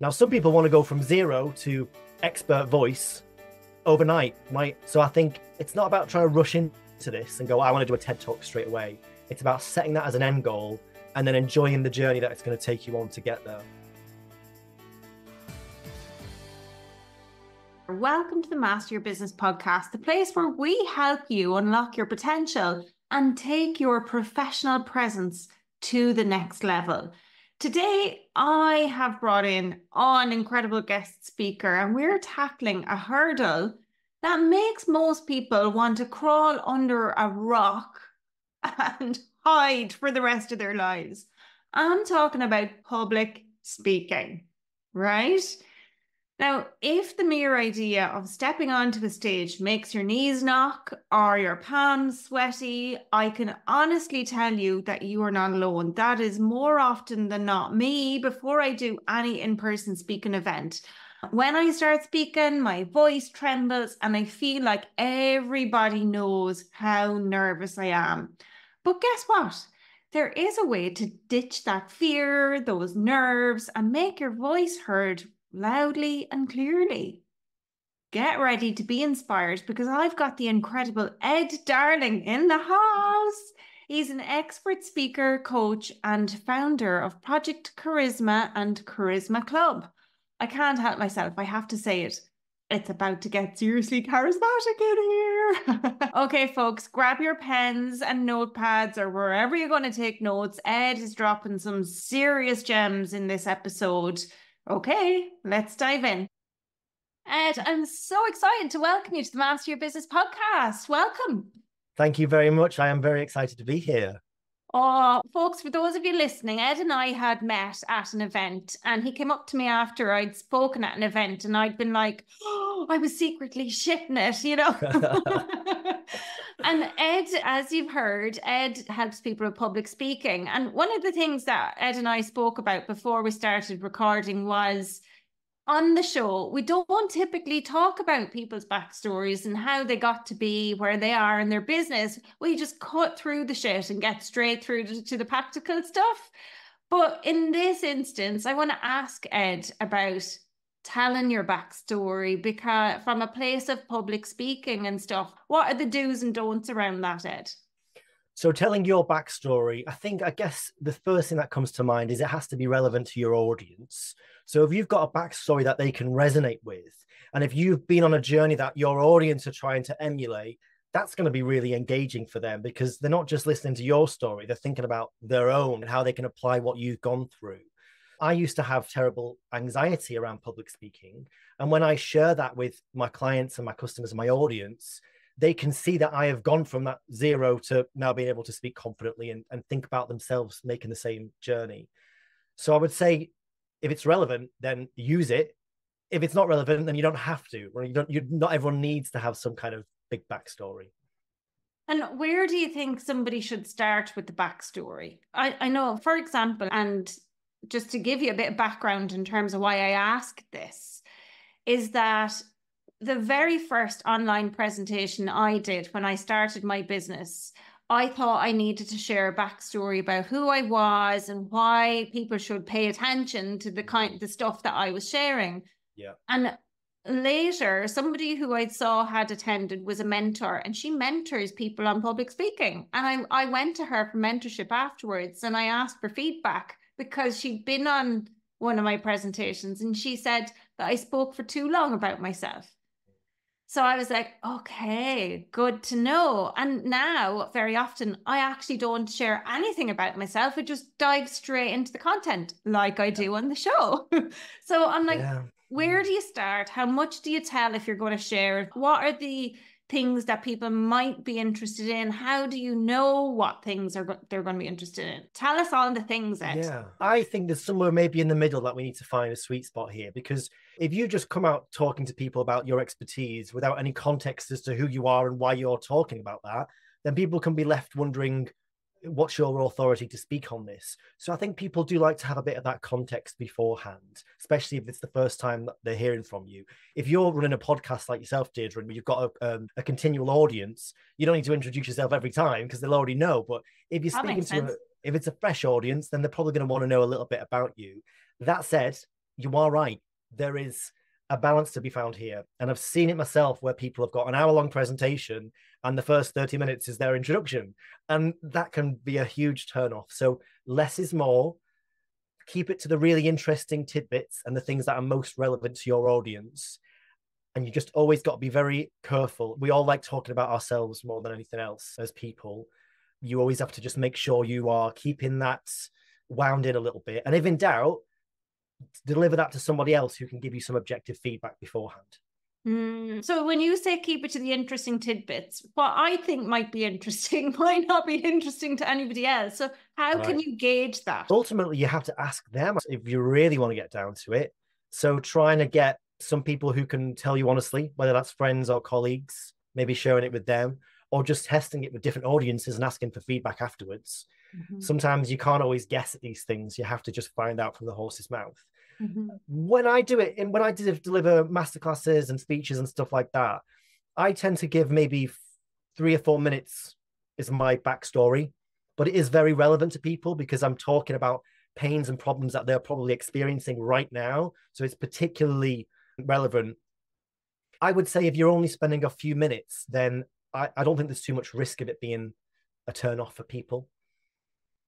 Now, some people want to go from zero to expert voice overnight, right? So I think it's not about trying to rush into this and go, I want to do a TED Talk straight away. It's about setting that as an end goal and then enjoying the journey that it's going to take you on to get there. Welcome to the Master Your Business podcast, the place where we help you unlock your potential and take your professional presence to the next level. Today, I have brought in an incredible guest speaker, and we're tackling a hurdle that makes most people want to crawl under a rock and hide for the rest of their lives. I'm talking about public speaking, right? Now, if the mere idea of stepping onto a stage makes your knees knock or your palms sweaty, I can honestly tell you that you are not alone. That is more often than not me before I do any in-person speaking event. When I start speaking, my voice trembles and I feel like everybody knows how nervous I am. But guess what? There is a way to ditch that fear, those nerves, and make your voice heard loudly and clearly. Get ready to be inspired because I've got the incredible Ed Darling in the house. He's an expert speaker, coach, and founder of Project Charisma and Charisma Club. I can't help myself. I have to say it. It's about to get seriously charismatic in here. Okay, folks, grab your pens and notepads or wherever you're going to take notes. Ed is dropping some serious gems in this episode. Okay, let's dive in. Ed, I'm so excited to welcome you to the Master Your Business podcast. Welcome. Thank you very much. I am very excited to be here. Oh, folks, for those of you listening, Ed and I had met at an event and he came up to me after I'd spoken at an event and I'd been like, oh, I was secretly shitting it, you know. And Ed, as you've heard, Ed helps people with public speaking. And one of the things that Ed and I spoke about before we started recording was on the show, we don't typically talk about people's backstories and how they got to be where they are in their business. We just cut through the shit and get straight through to the practical stuff. But in this instance, I want to ask Ed about telling your backstory, because from a place of public speaking and stuff, what are the do's and don'ts around that, Ed? So telling your backstory, I guess the first thing that comes to mind is it has to be relevant to your audience. So if you've got a backstory that they can resonate with, and if you've been on a journey that your audience are trying to emulate, that's going to be really engaging for them because they're not just listening to your story, they're thinking about their own and how they can apply what you've gone through. I used to have terrible anxiety around public speaking. And when I share that with my clients and my customers and my audience, they can see that I have gone from that zero to now being able to speak confidently and think about themselves making the same journey. So I would say if it's relevant, then use it. If it's not relevant, then you don't have to. Or not everyone needs to have some kind of big backstory. And where do you think somebody should start with the backstory? I know, for example, and just to give you a bit of background in terms of why I asked this, is that the very first online presentation I did when I started my business, I thought I needed to share a backstory about who I was and why people should pay attention to the stuff that I was sharing. Yeah. And later, somebody who I saw had attended was a mentor, and she mentors people on public speaking. And I went to her for mentorship afterwards, and I asked for feedback because she'd been on one of my presentations, and she said that I spoke for too long about myself. So I was like, okay, good to know. And now, very often, I actually don't share anything about myself. I just dive straight into the content like I do on the show. So I'm like, where do you start? How much do you tell if you're going to share? What are the things that people might be interested in? How do you know what things they're going to be interested in? Tell us all the things, Ed. Yeah, I think there's somewhere maybe in the middle that we need to find a sweet spot here, because if you just come out talking to people about your expertise without any context as to who you are and why you're talking about that, then people can be left wondering, what's your authority to speak on this? So I think people do like to have a bit of that context beforehand, especially if it's the first time that they're hearing from you. If you're running a podcast like yourself, Deirdre, and you've got a continual audience, you don't need to introduce yourself every time because they'll already know. But if you're speaking to if it's a fresh audience, then they're probably going to want to know a little bit about you. That said, you are right. There is a balance to be found here. And I've seen it myself where people have got an hour-long presentation and the first 30 minutes is their introduction. And that can be a huge turnoff. So less is more. Keep it to the really interesting tidbits and the things that are most relevant to your audience. And you just always got to be very careful. We all like talking about ourselves more than anything else as people. You always have to just make sure you are keeping that wound in a little bit. And if in doubt, deliver that to somebody else who can give you some objective feedback beforehand. So when you say keep it to the interesting tidbits, what I think might be interesting might not be interesting to anybody else. So how can you gauge that? Ultimately, you have to ask them if you really want to get down to it. So trying to get some people who can tell you honestly, whether that's friends or colleagues, maybe sharing it with them, or just testing it with different audiences and asking for feedback afterwards. Sometimes you can't always guess at these things. You have to just find out from the horse's mouth. When I do it, and when I deliver masterclasses and speeches and stuff like that, I tend to give maybe 3 or 4 minutes is my backstory, but it is very relevant to people because I'm talking about pains and problems that they're probably experiencing right now. So it's particularly relevant. I would say if you're only spending a few minutes, then I don't think there's too much risk of it being a turn off for people.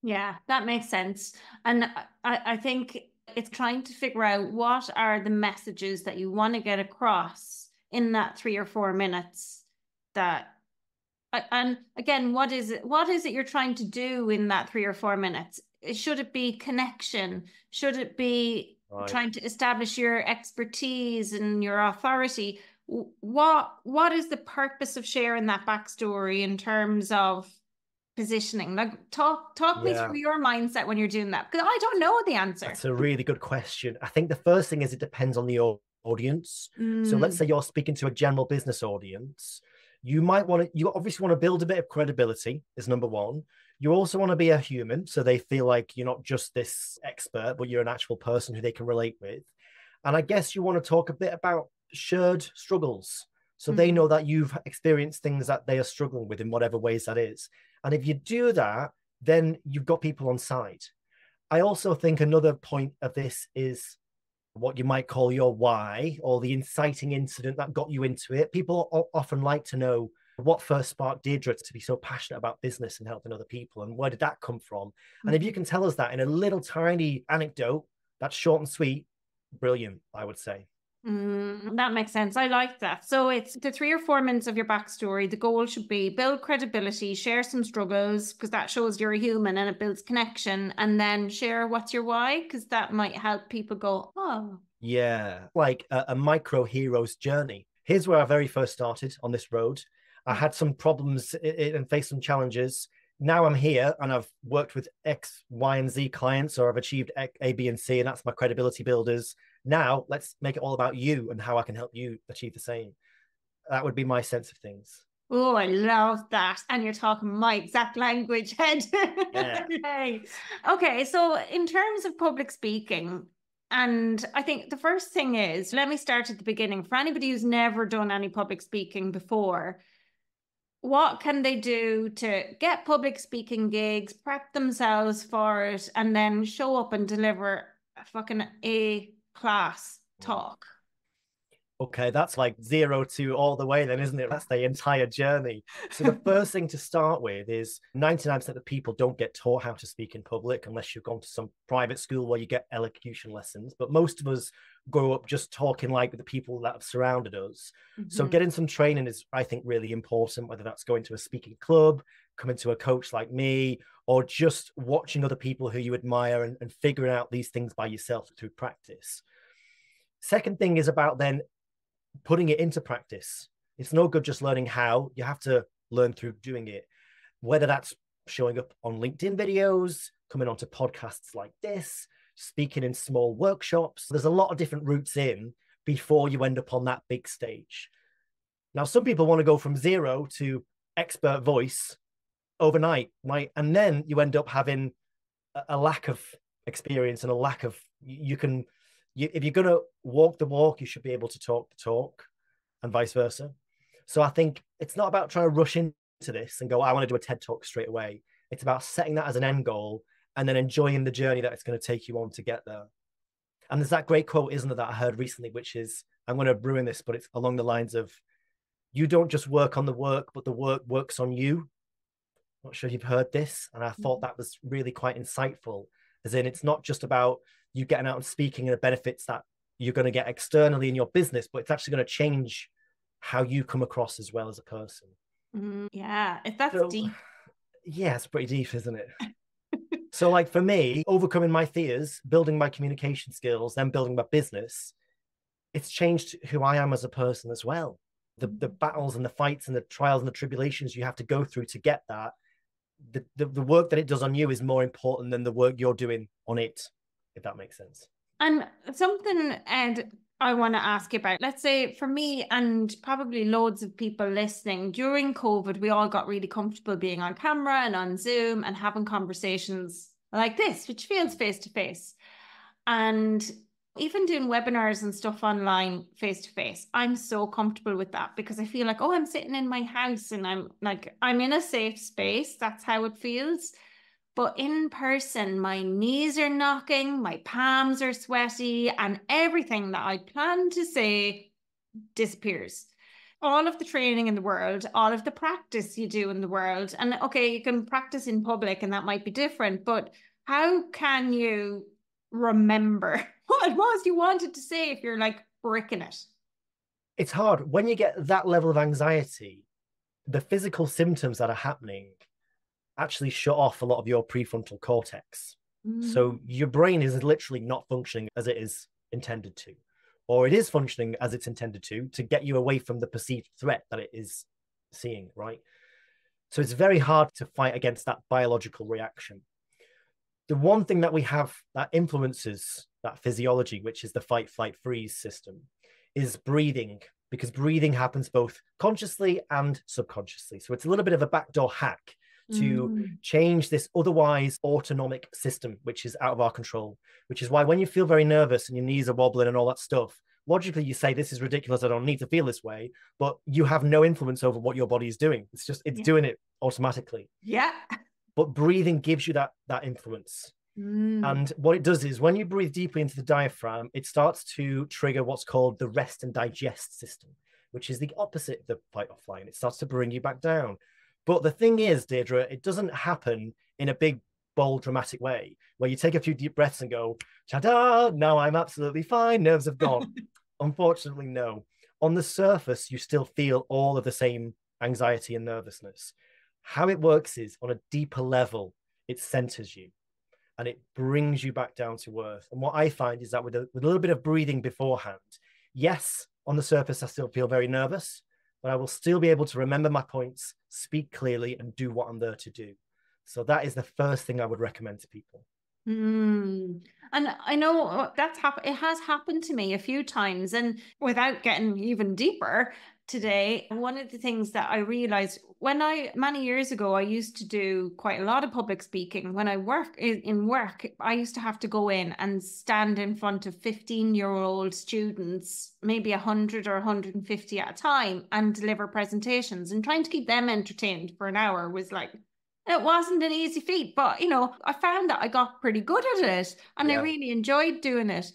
Yeah, that makes sense. And I think it's trying to figure out what are the messages that you want to get across in that 3 or 4 minutes and again, what is it you're trying to do in that 3 or 4 minutes? Should it be connection? Should it be trying to establish your expertise and your authority? What is the purpose of sharing that backstory in terms of positioning? Like talk me through your mindset when you're doing that, because I don't know the answer. That's a really good question. I think the first thing is it depends on the audience. So let's say you're speaking to a general business audience. You obviously want to build a bit of credibility is number one. You also want to be a human, so they feel like you're not just this expert, but you're an actual person who they can relate with. And I guess you want to talk a bit about shared struggles. So they know that you've experienced things that they are struggling with in whatever ways that is. And if you do that, then you've got people on side. I also think another point of this is what you might call your why, or the inciting incident that got you into it. People often like to know what first sparked Deirdre to be so passionate about business and helping other people, and where did that come from? And if you can tell us that in a little tiny anecdote that's short and sweet, brilliant, I would say. That makes sense. I like that. So it's the 3 or 4 minutes of your backstory. The goal should be build credibility, share some struggles, because that shows you're a human and it builds connection, and then share what's your why, because that might help people go, oh. Yeah, like a micro hero's journey. Here's where I very first started on this road. I had some problems and faced some challenges. Now I'm here and I've worked with X, Y, and Z clients, or I've achieved A, B, and C, and that's my credibility builders. Now let's make it all about you and how I can help you achieve the same. That would be my sense of things. Oh, I love that. And you're talking my exact language, Ed. Yeah. Okay, so in terms of public speaking, and I think the first thing is, let me start at the beginning. For anybody who's never done any public speaking before, what can they do to get public speaking gigs, prep themselves for it, and then show up and deliver a fucking A-class talk? Okay, that's like 0 to all the way then, isn't it? That's the entire journey. So the first thing to start with is 99% of people don't get taught how to speak in public unless you've gone to some private school where you get elocution lessons. But most of us grow up just talking like with the people that have surrounded us. So getting some training is, I think, really important, whether that's going to a speaking club, coming to a coach like me, or just watching other people who you admire and figuring out these things by yourself through practice. Second thing is about then putting it into practice. It's no good just learning how. You have to learn through doing it, whether that's showing up on LinkedIn videos, coming onto podcasts like this, speaking in small workshops. There's a lot of different routes in before you end up on that big stage. Now, some people want to go from 0 to expert voice overnight, right? And then you end up having a lack of experience and a lack of, if you're going to walk the walk, you should be able to talk the talk, and vice versa. So I think it's not about trying to rush into this and go, I want to do a TED talk straight away. It's about setting that as an end goal and then enjoying the journey that it's going to take you on to get there. And there's that great quote, isn't there, that I heard recently, which is, I'm going to ruin this, but it's along the lines of, you don't just work on the work, but the work works on you. Not sure if you've heard this. And I thought that was really quite insightful, as in it's not just about you getting out and speaking and the benefits that you're going to get externally in your business, but it's actually going to change how you come across as well as a person. Yeah, that's deep. Yeah, it's pretty deep, isn't it? So like for me, overcoming my fears, building my communication skills, then building my business, it's changed who I am as a person as well. The battles and the fights and the trials and the tribulations you have to go through to get that, the work that it does on you is more important than the work you're doing on it, if that makes sense. And something, Ed, I want to ask you about, let's say for me and probably loads of people listening, during COVID, we all got really comfortable being on camera and on Zoom and having conversations like this, which feels face to face. And even doing webinars and stuff online face to face, I'm so comfortable with that because I feel like, oh, I'm sitting in my house and I'm in a safe space. That's how it feels. But in person, my knees are knocking, my palms are sweaty, and everything that I plan to say disappears. All of the training in the world, all of the practice you do in the world, and okay, you can practice in public and that might be different, but how can you remember what it was you wanted to say if you're like bricking it? It's hard. When you get that level of anxiety, the physical symptoms that are happening actually shut off a lot of your prefrontal cortex. So your brain is literally not functioning as it is intended to, or it is functioning as it's intended to get you away from the perceived threat that it is seeing, right? So it's very hard to fight against that biological reaction. The one thing that we have that influences that physiology, which is the fight, flight, freeze system, is breathing, because breathing happens both consciously and subconsciously. So it's a little bit of a backdoor hack to change this otherwise autonomic system, which is out of our control, which is why when you feel very nervous and your knees are wobbling and all that stuff, logically you say, this is ridiculous, I don't need to feel this way, but you have no influence over what your body is doing. It's doing it automatically. Yeah. But breathing gives you that influence. And what it does is when you breathe deeply into the diaphragm, it starts to trigger what's called the rest and digest system, which is the opposite of the fight or flight. And it starts to bring you back down. But the thing is, Deirdre, it doesn't happen in a big, bold, dramatic way where you take a few deep breaths and go, ta-da, now I'm absolutely fine, nerves have gone. Unfortunately, no. On the surface, you still feel all of the same anxiety and nervousness. How it works is, on a deeper level, it centers you and it brings you back down to earth. And what I find is that with a little bit of breathing beforehand, yes, on the surface, I still feel very nervous, but I will still be able to remember my points, speak clearly, and do what I'm there to do. So that is the first thing I would recommend to people. And I know that's it has happened to me a few times. And without getting even deeper today, one of the things that I realized many years ago, I used to do quite a lot of public speaking. When I work, I used to have to go in and stand in front of 15-year-old students, maybe 100 or 150 at a time, and deliver presentations. And trying to keep them entertained for an hour was like, it wasn't an easy feat, but I found that I got pretty good at it and I really enjoyed doing it.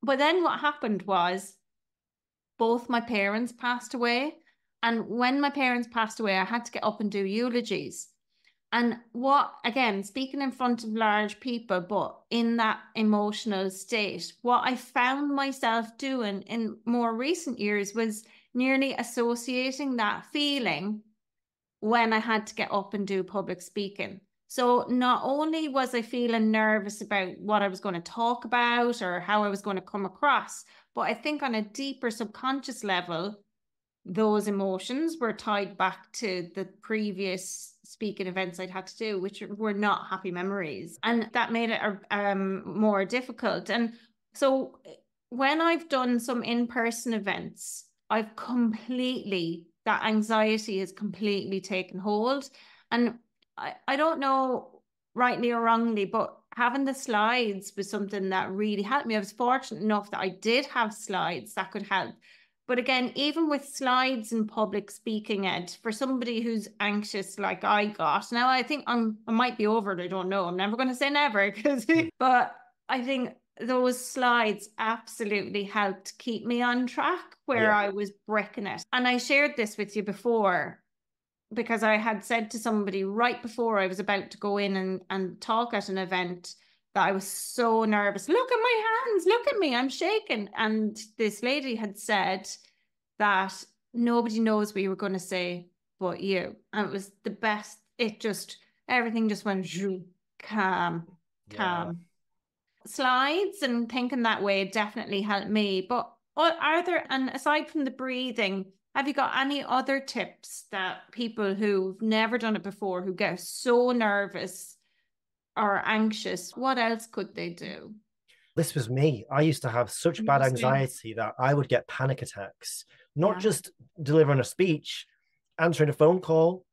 But then what happened was both my parents passed away. And when my parents passed away, I had to get up and do eulogies. And again, speaking in front of large people, but in that emotional state, what I found myself doing in more recent years was nearly associating that feeling when I had to get up and do public speaking. So not only was I feeling nervous about what I was going to talk about or how I was going to come across, but I think on a deeper subconscious level, those emotions were tied back to the previous speaking events I'd had to do, which were not happy memories. And that made it more difficult. And so when I've done some in-person events, that anxiety has completely taken hold. And I don't know, rightly or wrongly, but having the slides was something that really helped me. I was fortunate enough that I did have slides that could help. But again, even with slides and public speaking, Ed, for somebody who's anxious like I got, now I think I might be over it, I don't know. I'm never going to say never, but I think those slides absolutely helped keep me on track where I was bricking it. And I shared this with you before because I had said to somebody right before I was about to go in and talk at an event that I was so nervous. Look at my hands, look at me, I'm shaking. And this lady had said that nobody knows what you were going to say but you. And it was the best. It just, everything just went calm. Slides and thinking that way definitely helped me. But are there, and aside from the breathing, have you got any other tips that people who've never done it before, who get so nervous or anxious, what else could they do? This was me. I used to have such bad anxiety that I would get panic attacks, not just delivering a speech, answering a phone call,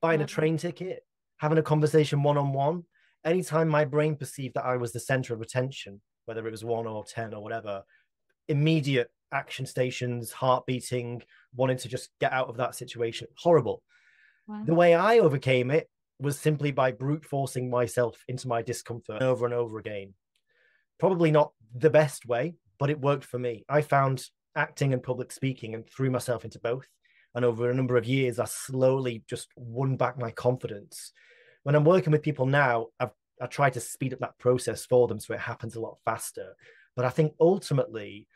buying a train ticket, having a conversation one-on-one. Anytime my brain perceived that I was the center of attention, whether it was 1 or 10 or whatever, immediate action stations, heart beating, wanting to just get out of that situation. Horrible. Wow. The way I overcame it was simply by brute forcing myself into my discomfort over and over again. Probably not the best way, but it worked for me. I found acting and public speaking and threw myself into both. And over a number of years, I slowly just won back my confidence. When I'm working with people now, I try to speed up that process for them so it happens a lot faster. But I think ultimately,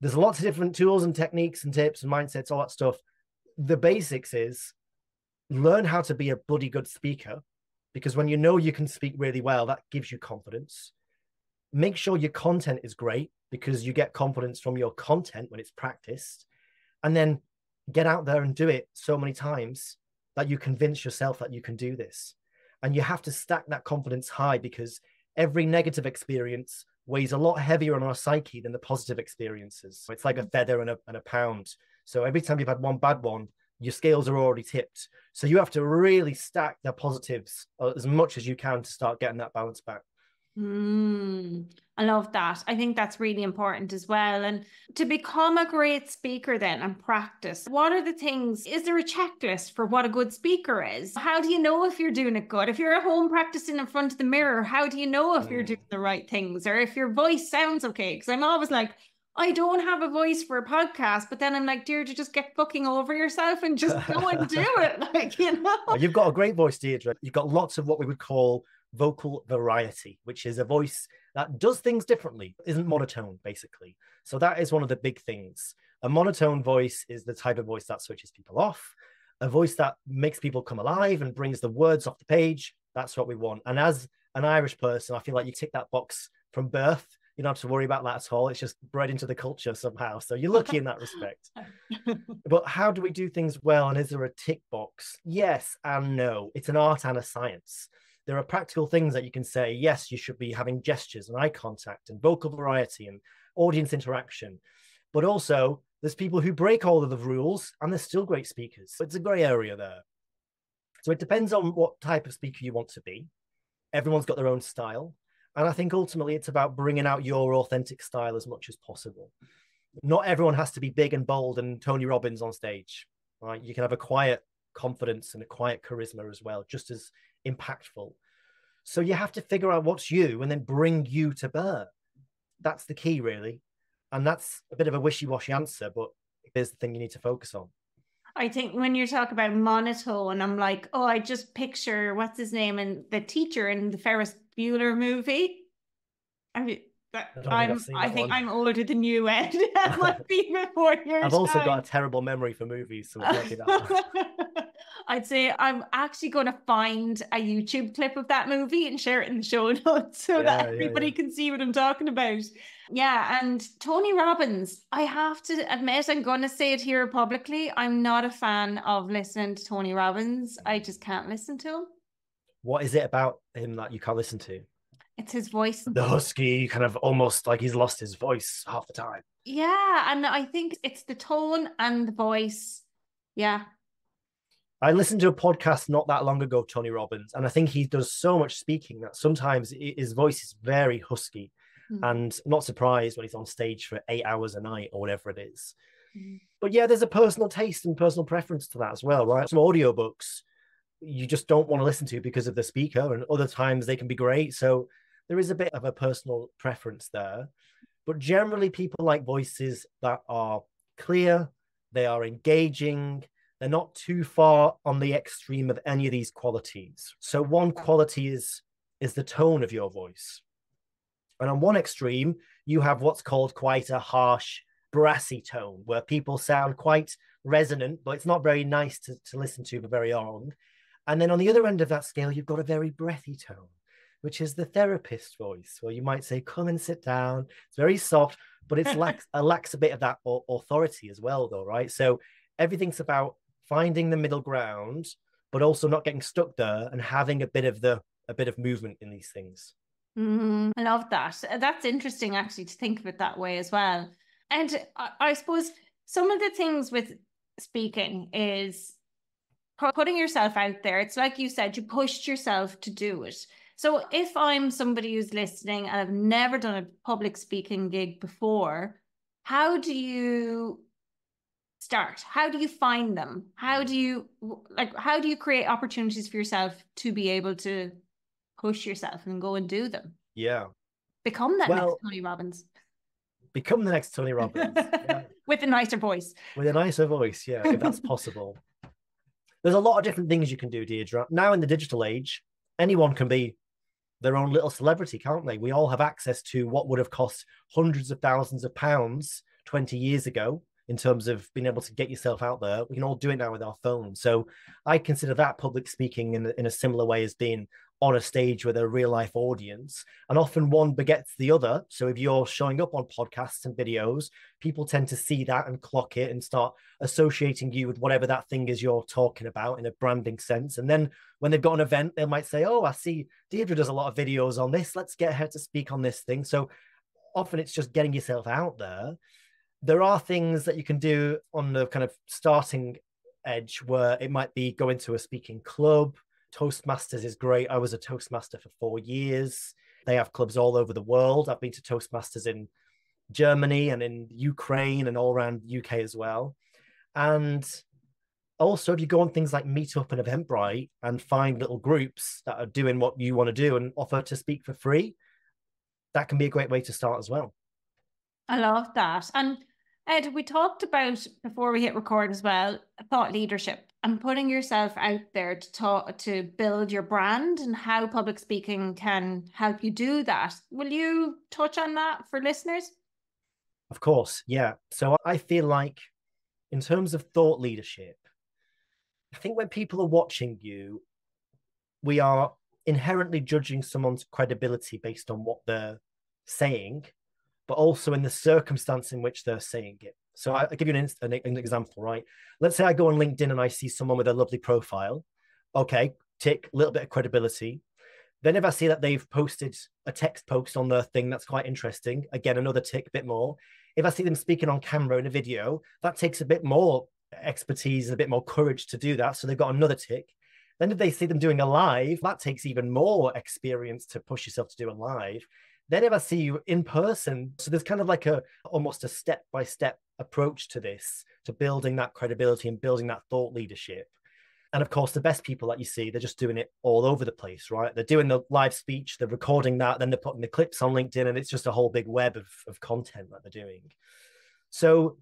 there's lots of different tools and techniques and tips and mindsets, all that stuff. The basics is learn how to be a bloody good speaker, because when you know you can speak really well, that gives you confidence. Make sure your content is great, because you get confidence from your content when it's practiced. And then get out there and do it so many times that you convince yourself that you can do this. And you have to stack that confidence high, because every negative experience weighs a lot heavier on our psyche than the positive experiences. It's like a feather and a pound. So every time you've had one bad one, your scales are already tipped. So you have to really stack the positives as much as you can to start getting that balance back. I love that. I think that's really important as well. And to become a great speaker then and practice, what are the things? Is there a checklist for what a good speaker is? How do you know if you're doing it good? If you're at home practicing in front of the mirror, how do you know if you're doing the right things, or if your voice sounds okay? Because I'm always like, I don't have a voice for a podcast, but then I'm like, Deirdre, just get fucking over yourself and just go and do it. Like, you know. Well, you've got a great voice, Deirdre. You've got lots of what we would call vocal variety, which is a voice that does things differently, isn't monotone, basically. So that is one of the big things. A monotone voice is the type of voice that switches people off. A voice that makes people come alive and brings the words off the page, that's what we want. And as an Irish person, I feel like you tick that box from birth. You don't have to worry about that at all. It's just bred into the culture somehow. So you're lucky in that respect. But how do we do things well? And is there a tick box? Yes and no. It's an art and a science. There are practical things that you can say. Yes, you should be having gestures and eye contact and vocal variety and audience interaction. But also, there's people who break all of the rules and they're still great speakers. So it's a gray area there. So it depends on what type of speaker you want to be. Everyone's got their own style. And I think ultimately it's about bringing out your authentic style as much as possible. Not everyone has to be big and bold and Tony Robbins on stage. Right? You can have a quiet confidence and a quiet charisma as well, just as impactful. So you have to figure out what's you and then bring you to bear. That's the key, really. And that's a bit of a wishy-washy answer, but here's the thing you need to focus on. I think when you talk about monotone, I'm like, oh, I just picture, what's his name, and the teacher in the Ferris Bueller movie. I think I'm older than you, Ed. That might be before your I've also got a terrible memory for movies, so it might be that. I'd say I'm actually going to find a YouTube clip of that movie and share it in the show notes so that everybody can see what I'm talking about. Yeah, and Tony Robbins, I have to admit, I'm going to say it here publicly, I'm not a fan of listening to Tony Robbins. I just can't listen to him. What is it about him that you can't listen to? It's his voice. The husky, kind of almost like he's lost his voice half the time. Yeah, and I think it's the tone and the voice. Yeah. I listened to a podcast not that long ago, Tony Robbins, and I think he does so much speaking that sometimes his voice is very husky. And I'm not surprised when he's on stage for 8 hours a night or whatever it is. But yeah, there's a personal taste and personal preference to that as well, right? Some audiobooks you just don't want to listen to because of the speaker, and other times they can be great. So there is a bit of a personal preference there. But generally, people like voices that are clear, they are engaging, they're not too far on the extreme of any of these qualities. So one quality is the tone of your voice. And on one extreme, you have what's called quite a harsh, brassy tone, where people sound quite resonant, but it's not very nice to listen to for very long. And then on the other end of that scale, you've got a very breathy tone, which is the therapist voice, where you might say, come and sit down. It's very soft, but it lacks a bit of that authority as well, though, right? So everything's about finding the middle ground, but also not getting stuck there and having a bit of movement in these things. I love that. That's interesting, actually, to think of it that way as well. And I suppose some of the things with speaking is putting yourself out there. It's like you said, you pushed yourself to do it. So if I'm somebody who's listening and I've never done a public speaking gig before, how do you start? How do you find them? How do you create opportunities for yourself to be able to push yourself and go and do them? Yeah. Become that next Tony Robbins. Become the next Tony Robbins. Yeah. With a nicer voice. With a nicer voice, yeah, if that's possible. There's a lot of different things you can do, Deirdre. Now in the digital age, anyone can be their own little celebrity, can't they? We all have access to what would have cost hundreds of thousands of pounds 20 years ago in terms of being able to get yourself out there. We can all do it now with our phones. So I consider that public speaking in a similar way as being on a stage with a real life audience. And often one begets the other. So if you're showing up on podcasts and videos, people tend to see that and clock it and start associating you with whatever that thing is you're talking about in a branding sense. And then when they've got an event, they might say, oh, I see Deirdre does a lot of videos on this. Let's get her to speak on this thing. So often it's just getting yourself out there. There are things that you can do on the kind of starting edge where it might be going to a speaking club. Toastmasters is great. I was a Toastmaster for 4 years. They have clubs all over the world. I've been to Toastmasters in Germany and in Ukraine and all around UK as well. And also, if you go on things like Meetup and Eventbrite and find little groups that are doing what you want to do and offer to speak for free, that can be a great way to start as well. I love that. And Ed, we talked about before we hit record as well, thought leadership and putting yourself out there to build your brand and how public speaking can help you do that. Will you touch on that for listeners? Of course, yeah. So I feel like in terms of thought leadership, I think when people are watching you, we are inherently judging someone's credibility based on what they're saying, but also in the circumstance in which they're saying it. So I'll give you an example, right? Let's say I go on LinkedIn and I see someone with a lovely profile. Okay, tick, a little bit of credibility. Then if I see that they've posted a text post on their thing that's quite interesting, again, another tick, a bit more. If I see them speaking on camera in a video, that takes a bit more expertise and a bit more courage to do that. So they've got another tick. Then if they see them doing a live, that takes even more experience to push yourself to do a live. Then if I see you in person, so there's kind of like almost a step-by-step approach to this, to building that credibility and building that thought leadership. And of course, the best people that you see, they're just doing it all over the place, right? They're doing the live speech, they're recording that, then they're putting the clips on LinkedIn, and it's just a whole big web of content that they're doing. So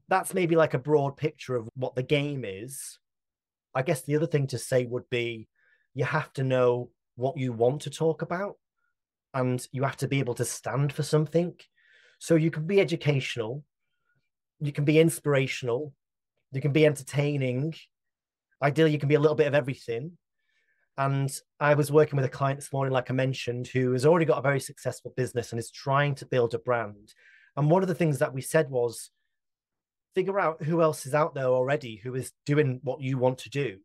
that's maybe like a broad picture of what the game is. I guess the other thing to say would be you have to know what you want to talk about, and you have to be able to stand for something. So you can be educational, you can be inspirational, you can be entertaining. Ideally, you can be a little bit of everything. And I was working with a client this morning, like I mentioned, who has already got a very successful business and is trying to build a brand. And one of the things that we said was, figure out who else is out there already who is doing what you want to do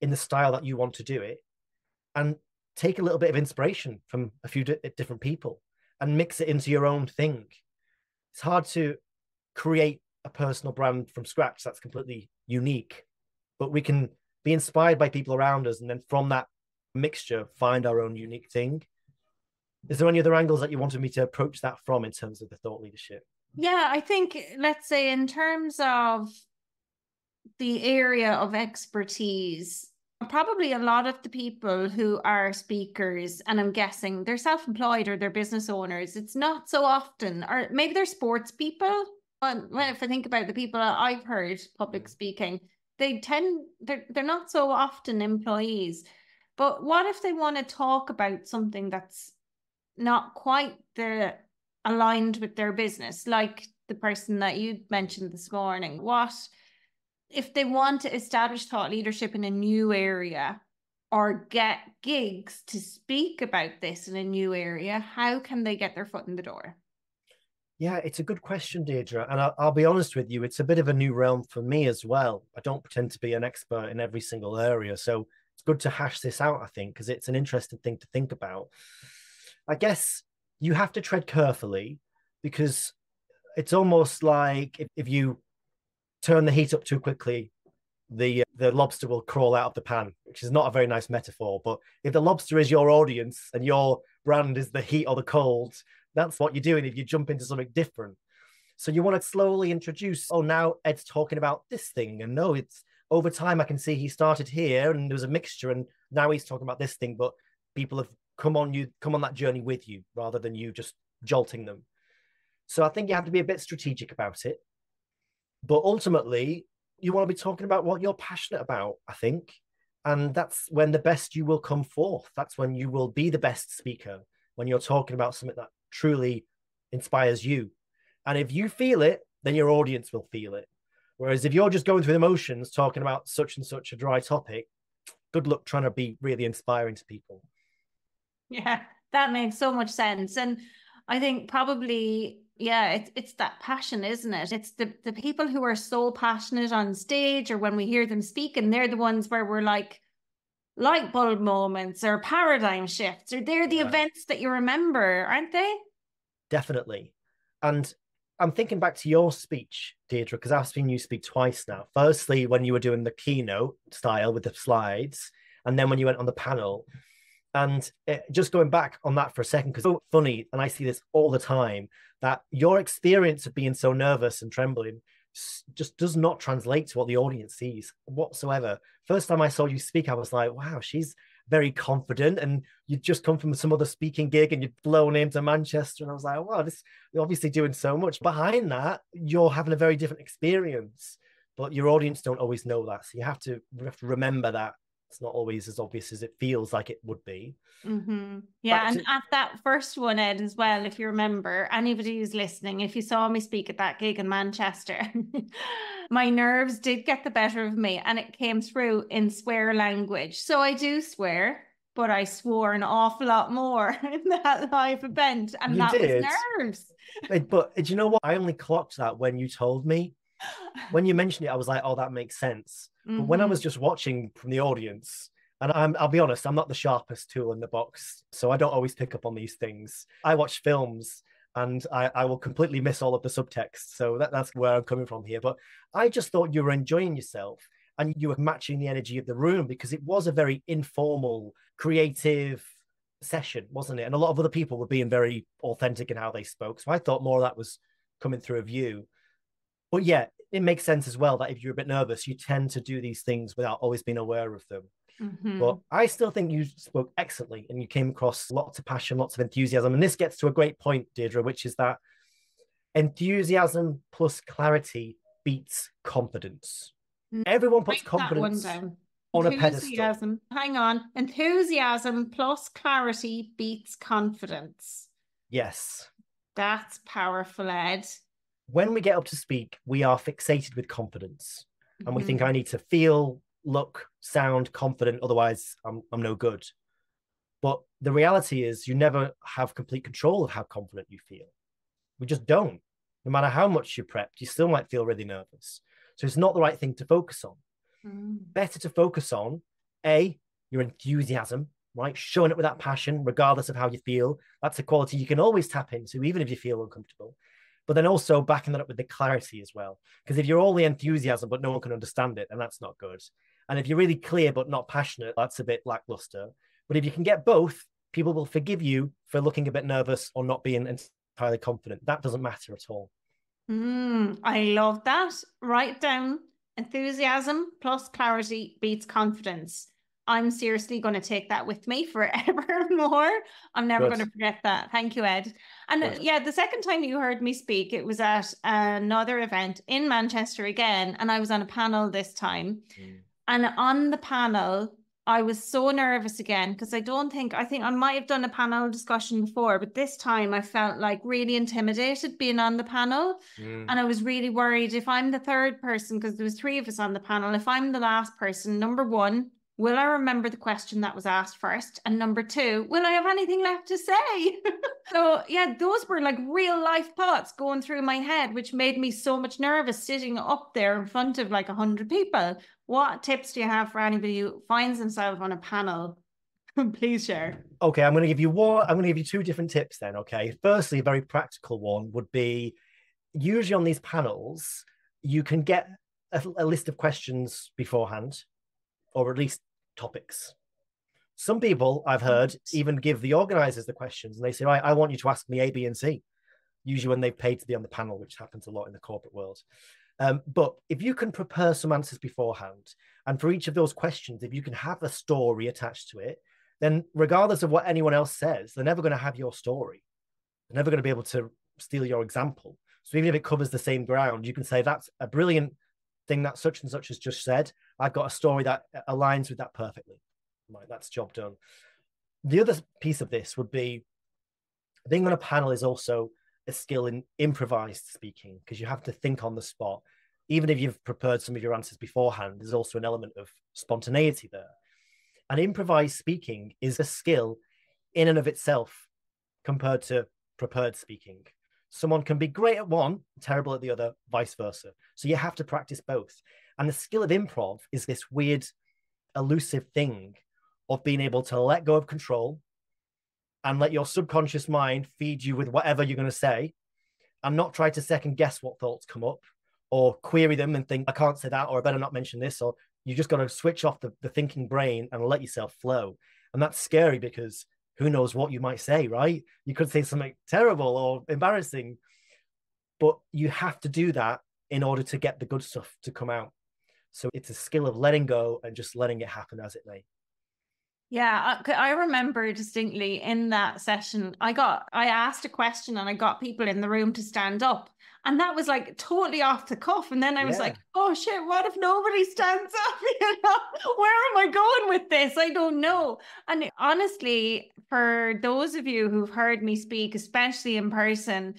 in the style that you want to do it, and take a little bit of inspiration from a few different people and mix it into your own thing. It's hard to create a personal brand from scratch that's completely unique, but we can be inspired by people around us, and then from that mixture, find our own unique thing. Is there any other angles that you wanted me to approach that from in terms of the thought leadership? Yeah, I think, let's say in terms of the area of expertise, Probably a lot of the people who are speakers, and I'm guessing they're self-employed or they're business owners, it's not so often, or maybe they're sports people. But if I think about the people I've heard public speaking, they're not so often employees. But what if they want to talk about something that's not quite aligned with their business, like the person that you mentioned this morning? What if they want to establish thought leadership in a new area or get gigs to speak about this in a new area? How can they get their foot in the door? Yeah, it's a good question, Deirdre. And I'll be honest with you, it's a bit of a new realm for me as well. I don't pretend to be an expert in every single area. So it's good to hash this out, I think, because it's an interesting thing to think about. I guess you have to tread carefully, because it's almost like if you turn the heat up too quickly, the lobster will crawl out of the pan, which is not a very nice metaphor. But if the lobster is your audience and your brand is the heat or the cold, that's what you're doing if you jump into something different. So you want to slowly introduce, oh, now Ed's talking about this thing. And no, it's over time, I can see he started here and there was a mixture and now he's talking about this thing, but people have come on that journey with you rather than you just jolting them. So I think you have to be a bit strategic about it. But ultimately, you want to be talking about what you're passionate about, I think. And that's when the best you will come forth. That's when you will be the best speaker, when you're talking about something that truly inspires you. And if you feel it, then your audience will feel it. Whereas if you're just going through the motions, talking about such and such a dry topic, good luck trying to be really inspiring to people. Yeah, that makes so much sense. And I think probably, yeah, it's that passion, isn't it? It's the people who are so passionate on stage or when we hear them speak, and they're the ones where we're like light bulb moments or paradigm shifts, or they're the events that you remember, aren't they? Definitely. And I'm thinking back to your speech, Deirdre, because I've seen you speak twice now. Firstly, when you were doing the keynote style with the slides, and then when you went on the panel. And just going back on that for a second, because it's so funny, and I see this all the time, that your experience of being so nervous and trembling just does not translate to what the audience sees whatsoever. First time I saw you speak, I was like, wow, she's very confident. And you'd just come from some other speaking gig and you'd flown into Manchester. And I was like, wow, you're obviously doing so much. Behind that, you're having a very different experience, but your audience don't always know that. So you have to remember that. It's not always as obvious as it feels like it would be. Mm-hmm. Yeah, and at that first one, Ed, as well, if you remember, anybody who's listening, if you saw me speak at that gig in Manchester, my nerves did get the better of me, and it came through in swear language. So I do swear, but I swore an awful lot more in that live event, and that was nerves. But do you know what? I only clocked that when you told me. When you mentioned it, I was like, oh, that makes sense. But when I was just watching from the audience, and I'll be honest, I'm not the sharpest tool in the box, so I don't always pick up on these things. I watch films and I will completely miss all of the subtext. So that's where I'm coming from here. But I just thought you were enjoying yourself and you were matching the energy of the room, because it was a very informal, creative session, wasn't it? And a lot of other people were being very authentic in how they spoke. So I thought more of that was coming through of you. But yeah, it makes sense as well that if you're a bit nervous, you tend to do these things without always being aware of them. Mm-hmm. But I still think you spoke excellently and you came across lots of passion, lots of enthusiasm. And this gets to a great point, Deirdre, which is that enthusiasm plus clarity beats confidence. Everyone puts confidence on a pedestal. Hang on. Enthusiasm plus clarity beats confidence. Yes. That's powerful, Ed. When we get up to speak, we are fixated with confidence. And we think I need to feel, look, sound confident, otherwise I'm no good. But the reality is you never have complete control of how confident you feel. We just don't. No matter how much you're prepped, you still might feel really nervous. So it's not the right thing to focus on. Better to focus on, A, your enthusiasm, right? Showing it with that passion, regardless of how you feel. That's a quality you can always tap into, even if you feel uncomfortable. But then also backing that up with the clarity as well. Because if you're all the enthusiasm, but no one can understand it, then that's not good. And if you're really clear, but not passionate, that's a bit lackluster. But if you can get both, people will forgive you for looking a bit nervous or not being entirely confident. That doesn't matter at all. I love that. Write down enthusiasm plus clarity beats confidence. I'm seriously going to take that with me forevermore. I'm never going to forget that. Thank you, Ed. And yeah, the second time you heard me speak, it was at another event in Manchester again. And I was on a panel this time. And on the panel, I was so nervous again because I think I might have done a panel discussion before, but this time I felt like really intimidated being on the panel. And I was really worried if I'm the third person, because there was 3 of us on the panel, if I'm the last person, number one, will I remember the question that was asked first? And number 2, will I have anything left to say? So yeah, those were like real life thoughts going through my head, which made me so much nervous sitting up there in front of like 100 people. What tips do you have for anybody who finds themselves on a panel? Please share. Okay, I'm going to give you 2 different tips then, okay? Firstly, a very practical one would be, usually on these panels, you can get a list of questions beforehand, or at least topics. Some people I've heard even give the organizers the questions and they say, right, I want you to ask me A, B, and C, usually when they've paid to be on the panel, which happens a lot in the corporate world. But if you can prepare some answers beforehand, and for each of those questions, if you can have a story attached to it, then regardless of what anyone else says, they're never going to have your story. They're never going to be able to steal your example. So even if it covers the same ground, you can say, that's a brilliant thing that such and such has just said. I've got a story that aligns with that perfectly. Right, that's job done. The other piece of this would be, being on a panel is also a skill in improvised speaking, because you have to think on the spot. Even if you've prepared some of your answers beforehand, there's also an element of spontaneity there. And improvised speaking is a skill in and of itself compared to prepared speaking. Someone can be great at one, terrible at the other, vice versa. So you have to practice both. And the skill of improv is this weird, elusive thing of being able to let go of control and let your subconscious mind feed you with whatever you're going to say, and not try to second guess what thoughts come up or query them and think, I can't say that, or I better not mention this, or you just got to switch off the thinking brain and let yourself flow. And that's scary because who knows what you might say, right? You could say something terrible or embarrassing, but you have to do that in order to get the good stuff to come out. So it's a skill of letting go and just letting it happen as it may. Yeah, I remember distinctly in that session, I asked a question and I got people in the room to stand up. And that was like totally off the cuff. And then I was like, oh shit, what if nobody stands up? You know, where am I going with this? I don't know. And honestly, for those of you who've heard me speak, especially in person,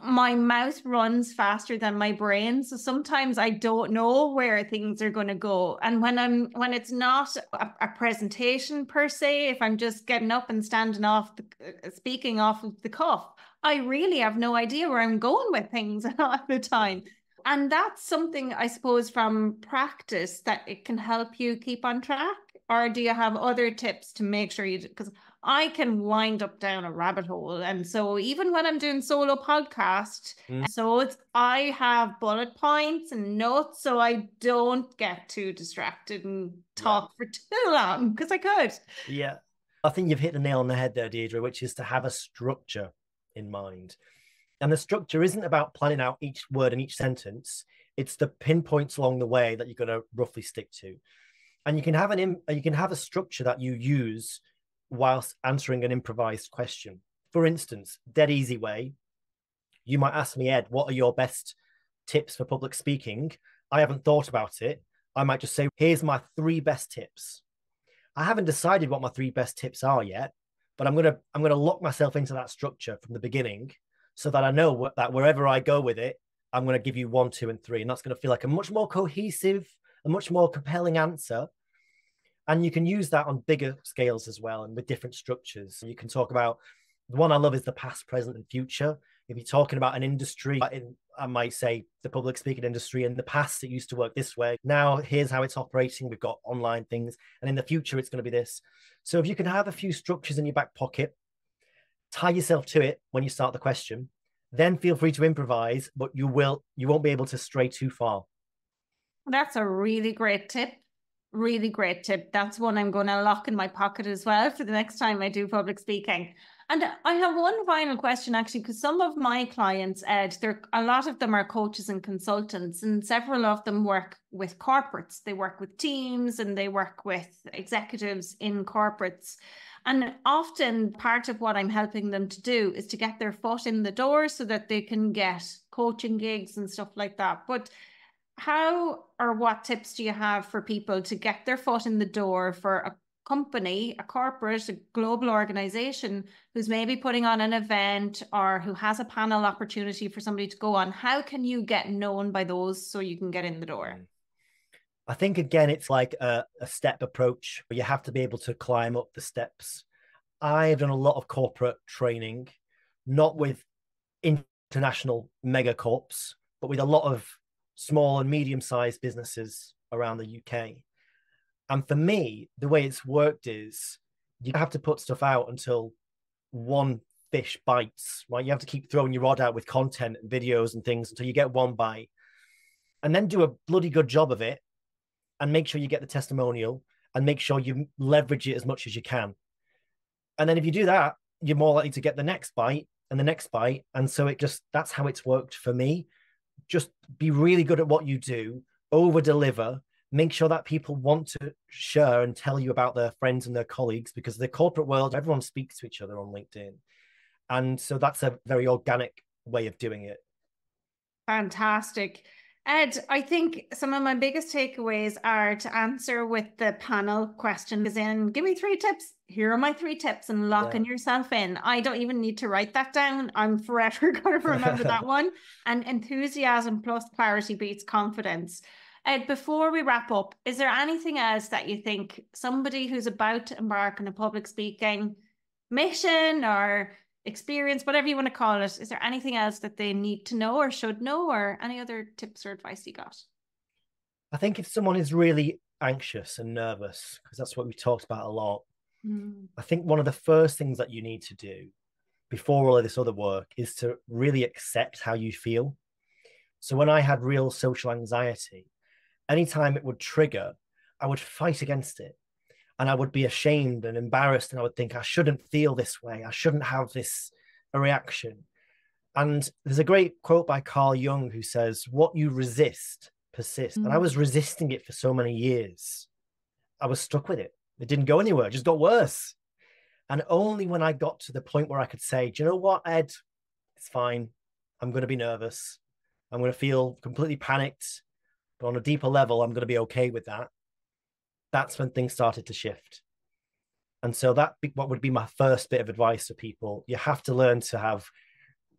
my mouth runs faster than my brain. So sometimes I don't know where things are going to go. And when it's not a presentation per se, if I'm just getting up and standing off, speaking off of the cuff, I really have no idea where I'm going with things a lot of the time. And that's something, I suppose, from practice that it can help you keep on track. Or do you have other tips to make sure you, because I can wind up down a rabbit hole. And so even when I'm doing solo podcast, I have bullet points and notes so I don't get too distracted and talk for too long, because I could. Yeah. I think you've hit the nail on the head there, Deirdre, which is to have a structure in mind. And the structure isn't about planning out each word in each sentence. It's the pinpoints along the way that you're going to roughly stick to. And you can have a structure that you use whilst answering an improvised question. For instance, dead easy way, you might ask me, Ed, what are your best tips for public speaking? I haven't thought about it. I might just say, here's my 3 best tips. I haven't decided what my 3 best tips are yet, but I'm gonna lock myself into that structure from the beginning, so that I know that wherever I go with it, I'm gonna give you 1, 2, and 3, and that's gonna feel like a much more cohesive, a much more compelling answer. And you can use that on bigger scales as well, and with different structures. So you can talk about, the one I love is the past, present, and future. If you're talking about an industry, I might say the public speaking industry, in the past, it used to work this way. Now, here's how it's operating. We've got online things. And in the future, it's going to be this. So if you can have a few structures in your back pocket, tie yourself to it when you start the question, then feel free to improvise, but you won't be able to stray too far. That's a really great tip. Really great tip. That's one I'm going to lock in my pocket as well for the next time I do public speaking. And I have one final question, actually, because some of my clients, Ed, a lot of them are coaches and consultants, and several of them work with corporates. They work with teams and they work with executives in corporates. And often part of what I'm helping them to do is to get their foot in the door so that they can get coaching gigs and stuff like that. But how or what tips do you have for people to get their foot in the door for a company, a corporate, a global organization who's maybe putting on an event or who has a panel opportunity for somebody to go on? How can you get known by those so you can get in the door? I think, again, it's like a step approach where you have to be able to climb up the steps. I've done a lot of corporate training, not with international mega corps, but with a lot of small and medium-sized businesses around the UK. And for me, the way it's worked is you have to put stuff out until one fish bites, right? You have to keep throwing your rod out with content and videos and things until you get one bite, and then do a bloody good job of it and make sure you get the testimonial and make sure you leverage it as much as you can. And then if you do that, you're more likely to get the next bite and the next bite. And so that's how it's worked for me. Just be really good at what you do, over deliver, make sure that people want to share and tell you about their friends and their colleagues, because the corporate world, everyone speaks to each other on LinkedIn. And so that's a very organic way of doing it. Fantastic. Ed, I think some of my biggest takeaways are to answer with the panel question, as in, give me 3 tips. Here are my 3 tips, and locking yourself in. I don't even need to write that down. I'm forever going to remember that one. And enthusiasm plus clarity beats confidence. Ed, before we wrap up, is there anything else that you think somebody who's about to embark on a public speaking mission or experience, whatever you want to call it, is there anything else that they need to know or should know, or any other tips or advice you got? I think if someone is really anxious and nervous, because that's what we talked about a lot, I think one of the first things that you need to do before all of this other work is to really accept how you feel. So when I had real social anxiety, anytime it would trigger, I would fight against it. And I would be ashamed and embarrassed. And I would think, I shouldn't feel this way. I shouldn't have this reaction. And there's a great quote by Carl Jung who says, what you resist persists. And I was resisting it for so many years. I was stuck with it. It didn't go anywhere. It just got worse. And only when I got to the point where I could say, do you know what, Ed? It's fine. I'm going to be nervous. I'm going to feel completely panicked. But on a deeper level, I'm going to be okay with that. That's when things started to shift. And so what would be my first bit of advice for people. You have to learn to have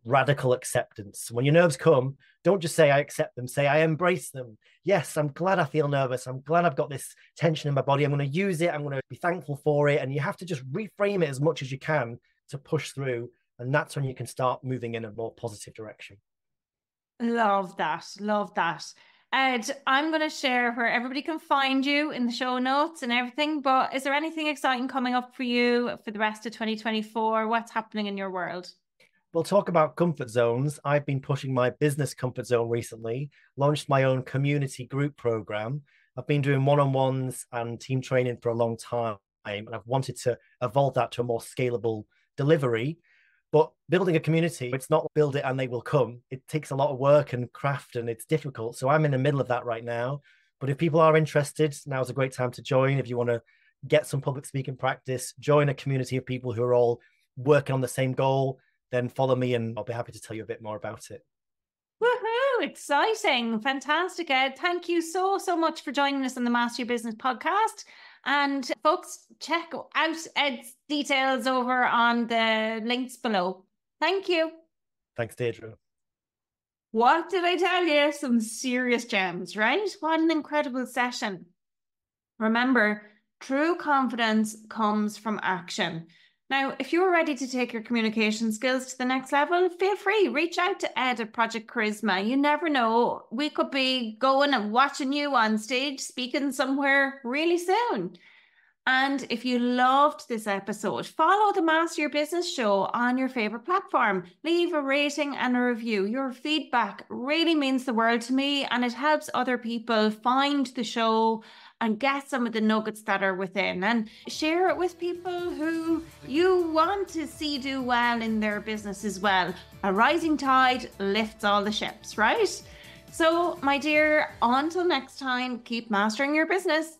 radical acceptance. When your nerves come, don't just say, I accept them. Say, I embrace them. Yes, I'm glad I feel nervous. I'm glad I've got this tension in my body. I'm going to use it. I'm going to be thankful for it. And you have to just reframe it as much as you can to push through. And that's when you can start moving in a more positive direction. Love that. Love that. Ed, I'm going to share where everybody can find you in the show notes and everything, but is there anything exciting coming up for you for the rest of 2024? What's happening in your world? We'll talk about comfort zones. I've been pushing my business comfort zone recently, launched my own community group program. I've been doing one-on-ones and team training for a long time, and I've wanted to evolve that to a more scalable delivery. But building a community, it's not build it and they will come. It takes a lot of work and craft, and it's difficult. So I'm in the middle of that right now. But if people are interested, now's a great time to join. If you want to get some public speaking practice, join a community of people who are all working on the same goal, then follow me and I'll be happy to tell you a bit more about it. Woohoo! Exciting. Fantastic, Ed. Thank you so much for joining us on the Master Your Business podcast. And folks, check out Ed's details over on the links below. Thank you. Thanks, Deirdre. What did I tell you? Some serious gems, right? What an incredible session. Remember, true confidence comes from action. Now, if you're ready to take your communication skills to the next level, feel free, reach out to Ed at Project Charisma. You never know, we could be going and watching you on stage speaking somewhere really soon. And if you loved this episode, follow the Master Your Business show on your favorite platform. Leave a rating and a review. Your feedback really means the world to me, and it helps other people find the show and get some of the nuggets that are within, and share it with people who you want to see do well in their business as well. A rising tide lifts all the ships, right? So, my dear, until next time, keep mastering your business.